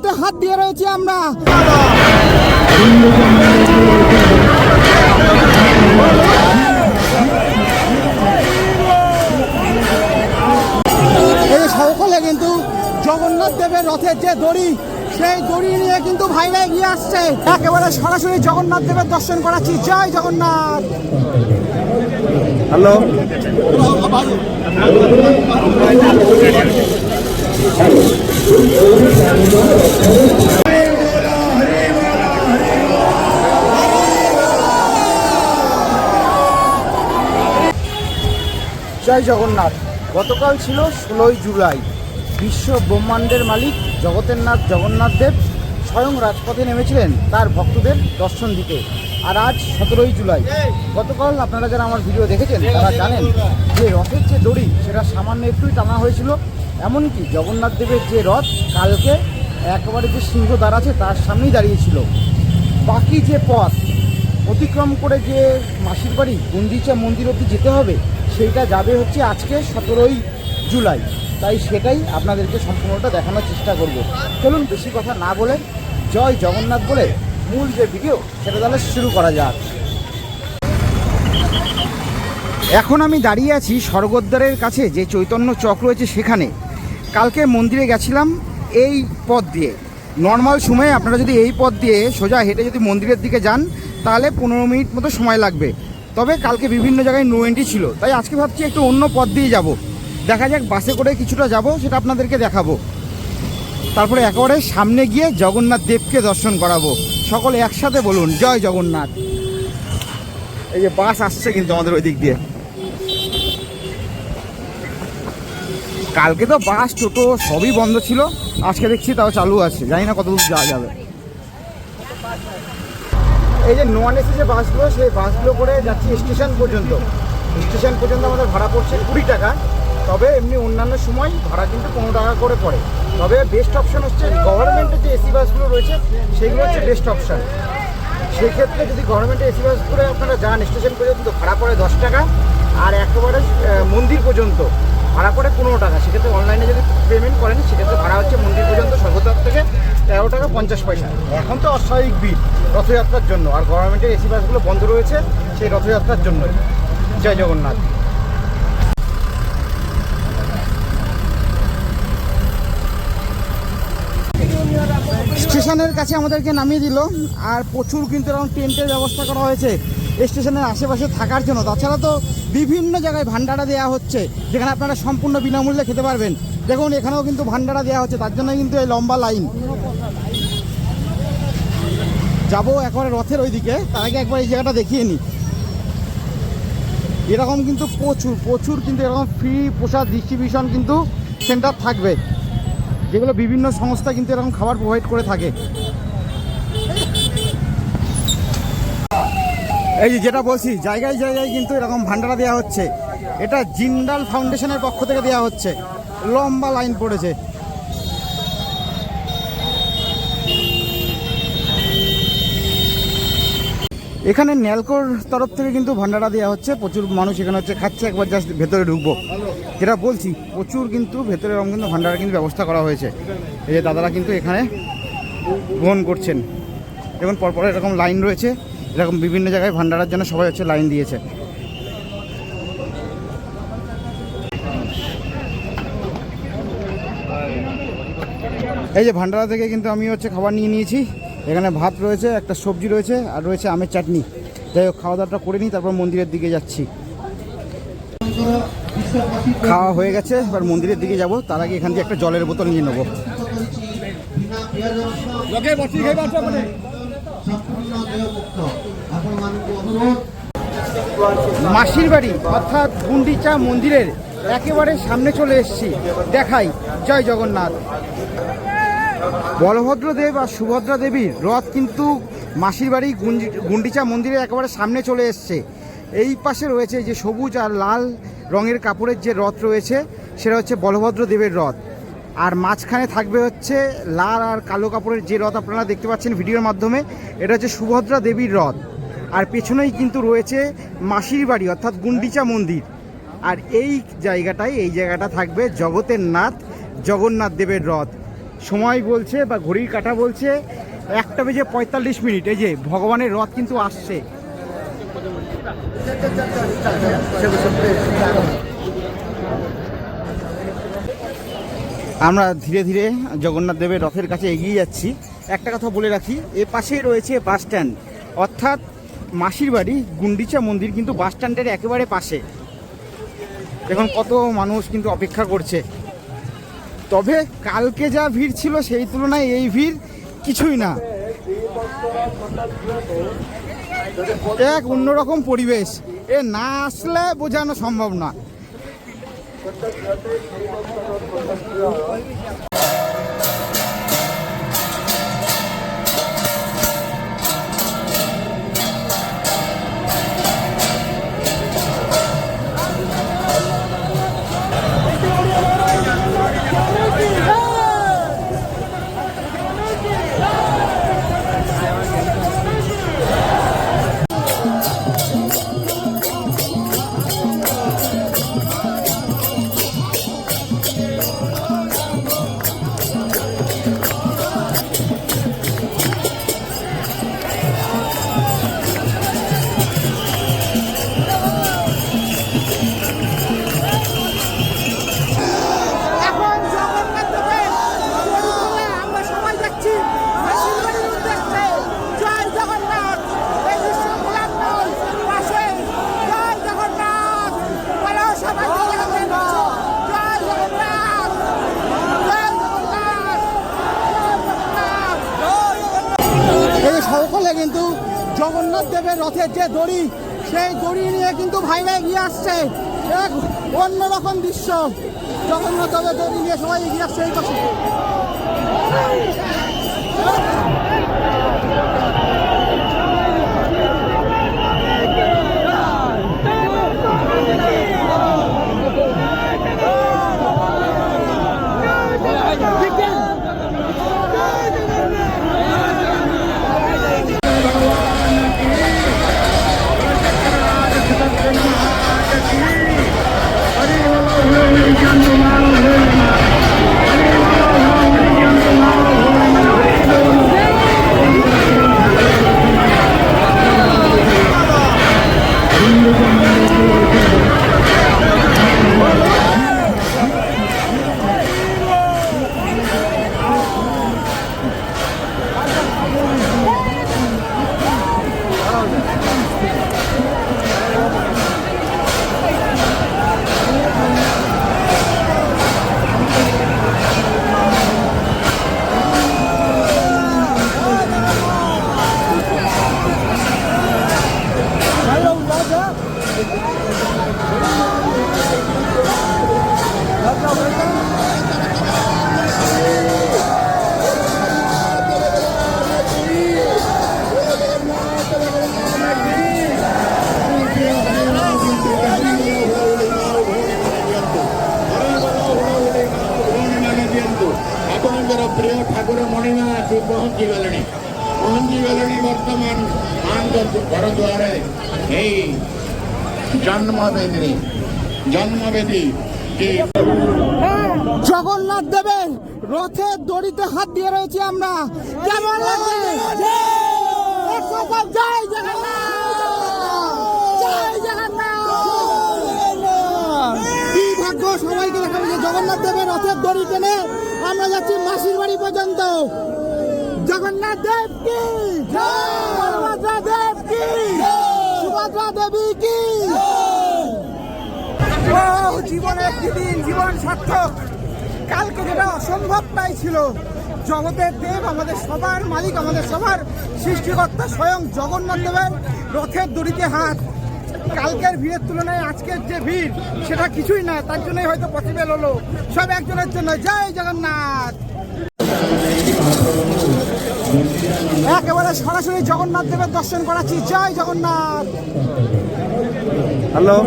তালিতে হাত দিয়ে রয়েছি আমরা। এই সকলে কিন্তু জগন্নাথ দেবের রথের যে দড়ি, সেই দড়ি নিয়ে কিন্তু ভাইরা এগিয়ে আসছে। একেবারে সরাসরি জগন্নাথ দেবের দর্শন করাচ্ছি। জয় জগন্নাথ। হ্যালো, জয় জগন্নাথ। গতকাল ছিল 16ই জুলাই। বিশ্ব ব্রহ্মাণ্ডের মালিক জগতের নাথ জগন্নাথ দেব স্বয়ং রাজপথে নেমেছিলেন তার ভক্তদের দর্শন দিতে। আর আজ 17ই জুলাই। গতকাল আপনারা যারা আমার ভিডিও দেখেছেন তারা জানেন যে রথের যে দড়ি সেটা সামান্য একটুই টানা হয়েছিল। এমনকি জগন্নাথ দেবের যে রথ কালকে একেবারে যে সিংহদ্বার আছে তার সামনেই দাঁড়িয়েছিল। বাকি যে পথ অতিক্রম করে যে মাসির বাড়ি গুন্ডিচা মন্দির অবধি যেতে হবে সেইটা যাবে হচ্ছে আজকে 17ই জুলাই। তাই সেটাই আপনাদেরকে সম্পূর্ণটা দেখানোর চেষ্টা করব। চলুন বেশি কথা না বলে জয় জগন্নাথ বলে মূল যে ভিডিও সেটা তাহলে শুরু করা যাক। এখন আমি দাঁড়িয়ে আছি স্বর্গদ্বারের কাছে যে চৈতন্য চক রয়েছে সেখানে। কালকে মন্দিরে গেছিলাম এই পথ দিয়ে। নর্মাল সময়ে আপনারা যদি এই পথ দিয়ে সোজা হেঁটে যদি মন্দিরের দিকে যান তাহলে 15 মিনিট মতো সময় লাগবে। তবে কালকে বিভিন্ন জায়গায় নো এন্ট্রি ছিল, তাই আজকে ভাবছি একটু অন্য পথ দিয়ে যাব। দেখা যাক, বাসে করে কিছুটা যাব, সেটা আপনাদেরকে দেখাবো। তারপরে একেবারে সামনে গিয়ে জগন্নাথ দেবকে দর্শন করাবো। সকলে একসাথে বলুন জয় জগন্নাথ। এই যে বাস আসছে কিন্তু আমাদের ওই দিক দিয়ে। কালকে তো বাস টোটো সবই বন্ধ ছিল, আজকে দেখছি তাও চালু আছে। জানি না কত দূর যাওয়া যাবে। এই যে নন এসি যে বাসগুলো, সেই বাসগুলো করে যাচ্ছি স্টেশন পর্যন্ত। স্টেশন পর্যন্ত আমাদের ভাড়া পড়ছে 20 টাকা। তবে এমনি অন্যান্য সময় ভাড়া কিন্তু 15 টাকা করে পড়ে। তবে বেস্ট অপশান হচ্ছে গভর্নমেন্টের যে এসি বাসগুলো রয়েছে সেগুলো হচ্ছে বেস্ট অপশান। সেক্ষেত্রে যদি গভর্নমেন্টের এসি বাস করে আপনারা যান স্টেশন পর্যন্ত ভাড়া পড়ে 10 টাকা, আর একেবারে মন্দির পর্যন্ত ভাড়া পড়ে 15 টাকা। সেক্ষেত্রে অনলাইনে যদি পেমেন্ট করেন সেক্ষেত্রে ভাড়া হচ্ছে মন্দির পর্যন্ত স্বর্গদ্বার থেকে 13 টাকা 50 পয়সা। এখন তো অস্বাভাবিক ভিড় রথযাত্রার জন্য, আর গভর্নমেন্টের এসি বাসগুলো বন্ধ রয়েছে সেই রথযাত্রার জন্যই। জয় জগন্নাথ। স্টেশনের কাছে আমাদেরকে নামিয়ে দিল, আর প্রচুর কিন্তু এরকম টেন্টের ব্যবস্থা করা হয়েছে স্টেশনের আশেপাশে থাকার জন্য। তাছাড়া তো বিভিন্ন জায়গায় ভান্ডারা দেওয়া হচ্ছে যেখানে আপনারা সম্পূর্ণ বিনামূল্যে খেতে পারবেন। দেখুন এখানেও কিন্তু ভান্ডারা দেওয়া হচ্ছে, তার জন্য কিন্তু এই লম্বা লাইন। যাবো একবারে রথের ওই দিকে, তার আগে একবার এই জায়গাটা দেখিয়ে নিই। এরকম কিন্তু প্রচুর কিন্তু এরকম ফ্রি প্রসাদ ডিস্ট্রিবিউশন কিন্তু সেন্টার থাকবে, যেগুলো বিভিন্ন সংস্থা কিন্তু এরকম খাবার প্রোভাইড করে থাকে। এই যে যেটা বলছি, জায়গায় জায়গায় কিন্তু এরকম ভান্ডারা দেওয়া হচ্ছে। এটা জিন্দাল ফাউন্ডেশনের পক্ষ থেকে দেওয়া হচ্ছে। লম্বা লাইন পড়েছে। এখানে ন্যালকোর তরফ থেকে কিন্তু ভান্ডারা দেওয়া হচ্ছে। প্রচুর মানুষ এখানে হচ্ছে খাচ্ছে। একবার জাস্ট ভেতরে ঢুকবো, যেটা বলছি প্রচুর কিন্তু ভেতরে এরকম কিন্তু ভান্ডারা কিন্তু ব্যবস্থা করা হয়েছে। এই যে দাদারা কিন্তু এখানে গ্রহণ করছেন। দেখুন পরপর এরকম লাইন রয়েছে। এরকম বিভিন্ন জায়গায় ভান্ডারার জন্য সবাই হচ্ছে লাইন দিয়েছে। এই যে ভান্ডারা থেকে কিন্তু আমি হচ্ছে খাবার নিয়ে নিয়েছি। এখানে ভাত রয়েছে, একটা সবজি রয়েছে, আর রয়েছে আমের চাটনি। যাই হোক, খাওয়া দাওয়াটা করে নিই, তারপর মন্দিরের দিকে যাচ্ছি। খাওয়া হয়ে গেছে, এবার মন্দিরের দিকে যাব। তার আগে এখান থেকে একটা জলের বোতল নিয়ে নেবো। মাসির বাড়ি অর্থাৎ গুন্ডিচা মন্দিরের একেবারে সামনে চলে এসেছি। দেখাই জয় জগন্নাথ। বলভদ্র দেব আর সুভদ্রা দেবীর রথ কিন্তু মাসির বাড়ি গুন্ডিচা মন্দিরের একেবারে সামনে চলে এসছে। এই পাশে রয়েছে যে সবুজ আর লাল রঙের কাপড়ের যে রথ রয়েছে সেটা হচ্ছে বলভদ্র দেবের রথ। আর মাঝখানে থাকবে হচ্ছে লাল আর কালো কাপড়ের যে রথ আপনারা দেখতে পাচ্ছেন ভিডিওর মাধ্যমে, এটা হচ্ছে সুভদ্রা দেবীর রথ। আর পেছনেই কিন্তু রয়েছে মাসির বাড়ি অর্থাৎ গুন্ডিচা মন্দির। আর এই জায়গাটা থাকবে জগতের নাথ জগন্নাথ দেবের রথ। সময় বলছে বা ঘড়ির কাঁটা বলছে 1:45। এই যে ভগবানের রথ কিন্তু আসছে। আমরা ধীরে ধীরে জগন্নাথ দেবের রথের কাছে এগিয়ে যাচ্ছি। একটা কথা বলে রাখি, এ পাশেই রয়েছে বাস স্ট্যান্ড, অর্থাৎ মাসির বাড়ি গুন্ডিচা মন্দির কিন্তু বাস স্ট্যান্ডের একেবারে পাশে। এখন কত মানুষ কিন্তু অপেক্ষা করছে। তবে কালকে যা ভিড় ছিল সেই তুলনায় এই ভিড় কিছুই না। এক অন্যরকম পরিবেশ, এ না আসলে বোঝানো সম্ভব না। সকলে কিন্তু জগন্নাথ দেবের রথের যে দড়ি, সেই দড়ি নিয়ে কিন্তু ভাইরা এগিয়ে আসছে। এক অন্যরকম দৃশ্য, জগন্নাথ দেবের দড়ি নিয়ে সবাই এগিয়ে আসছে এই পাশে। প্রিয় ঠাকুর মণিমা আସି ପହଞ୍ଚି ଗଲେଣି ବର୍ତ୍ତମାନ ମାଙ୍କ ଘର ଦୁଆରେ এই জন্মবেদী জগন্নাথ দেবের রথের দড়িতে হাত দিয়ে রয়েছি আমরা। কেমন লাগছে? জয় জগন্নাথ, জয় জগন্নাথ। কি ভাগ্য সবাইকে দেখাবে যে জগন্নাথ দেবের রথের দড়ি টেনে আমরা যাচ্ছি মাসির বাড়ি পর্যন্ত। জগন্নাথ দেব কি জয়, বলভদ্র দেব কি জয়, সুভদ্রা দেবী কি জয়। জীবনে একটি দিন, জীবন সার্থক। কালকে যেটা অসম্ভবটাই ছিল, জগতের দেব, আমাদের সবার মালিক, আমাদের সবার সৃষ্টিকর্তা স্বয়ং জগন্নাথ দেবের রথের দড়িতে হাত। কালকের ভিড়ের তুলনায় আজকের যে ভিড় সেটা কিছুই না, তার জন্যই হয়তো পসিবল হলো। সব একজনের জন্য। জয় জগন্নাথ। একেবারে সরাসরি জগন্নাথ দেবের দর্শন করাচ্ছি। জয় জগন্নাথ। হ্যালো,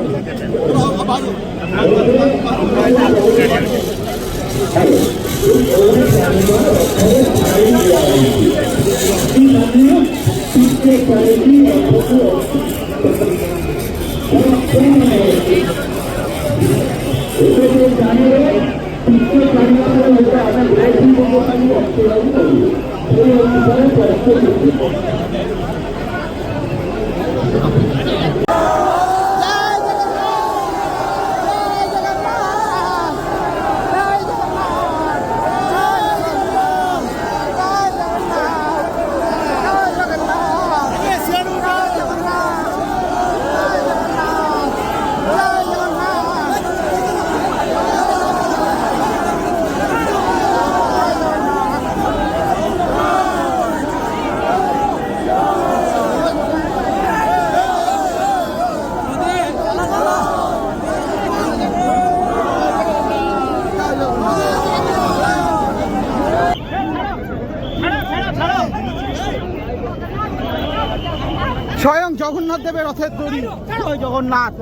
স্বয়ং জগন্নাথ দেবের রথের দড়ি, জয় জগন্নাথ।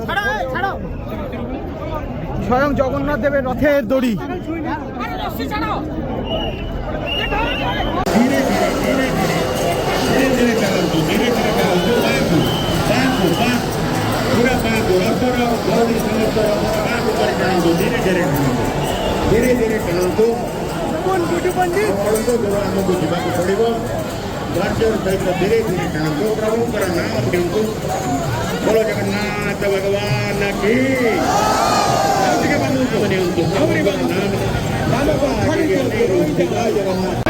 স্বয়ং জগন্নাথ দেবের রথের দড়ি। धीरे चलନ୍ତୁ धीरे चलନ୍ତୁ पूरा बांधो रथर गौरी समस्त बांध कर टाणନ୍ତୁ धीरे धीरे टाणନ୍ତୁ पड़ो जो आमको जावाक पड़ो धैर्य सहित धीरे धीरे टाणନ୍ତୁ प्रभुंर नाम दिंतु बोलो जगन्नाथ भगवान की गौरी नाम जगन्नाथ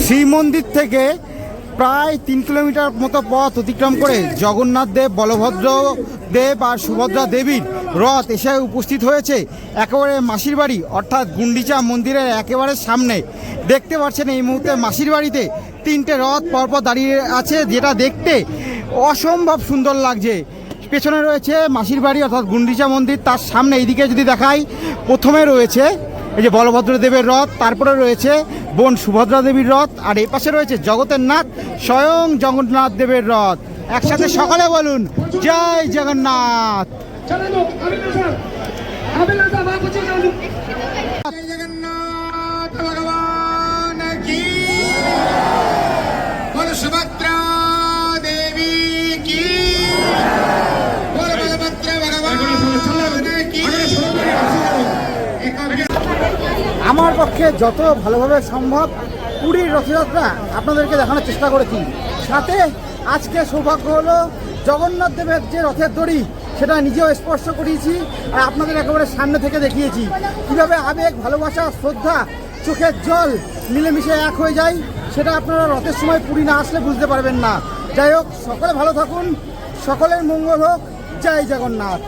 শ্রীমন্দির থেকে প্রায় 3 কিলোমিটার মতো পথ অতিক্রম করে জগন্নাথ দেব, বলভদ্র দেব আর সুভদ্রা দেবীর রথ এসে উপস্থিত হয়েছে একেবারে মাসির বাড়ি অর্থাৎ গুন্ডিচা মন্দিরের একেবারে সামনে। দেখতে পাচ্ছেন এই মুহূর্তে মাসির বাড়িতে 3টে রথ পরপর দাঁড়িয়ে আছে, যেটা দেখতে অসম্ভব সুন্দর লাগছে। পেছনে রয়েছে মাসির বাড়ি অর্থাৎ গুন্ডিচা মন্দির, তার সামনে এইদিকে যদি দেখাই প্রথমে রয়েছে এই যে বলভদ্র দেবের রথ, তারপরে রয়েছে বোন সুভদ্রা দেবীর রথ, আর এই পাশে রয়েছে জগতের নাথ স্বয়ং জগন্নাথ দেবের রথ। একসাথে সকালে বলুন জয় জগন্নাথ। जगन्नाथ भगवान की बोल सुभद्रा देवी की बोल बलभद्र भगवान की। আমার পক্ষে যত ভালোভাবে সম্ভব পুরীর রথযাত্রা আপনাদেরকে দেখানোর চেষ্টা করেছি, সাথে আজকে সৌভাগ্য হলো জগন্নাথ দেবের যে রথের দড়ি সেটা নিজেও স্পর্শ করিয়েছি আর আপনাদের একেবারে সামনে থেকে দেখিয়েছি কীভাবে আবেগ, ভালোবাসা, শ্রদ্ধা, চোখের জল মিলেমিশে এক হয়ে যায়। সেটা আপনারা রথের সময় পুরী না আসলে বুঝতে পারবেন না। যাই হোক, সকলে ভালো থাকুন, সকলের মঙ্গল হোক। জয় জগন্নাথ।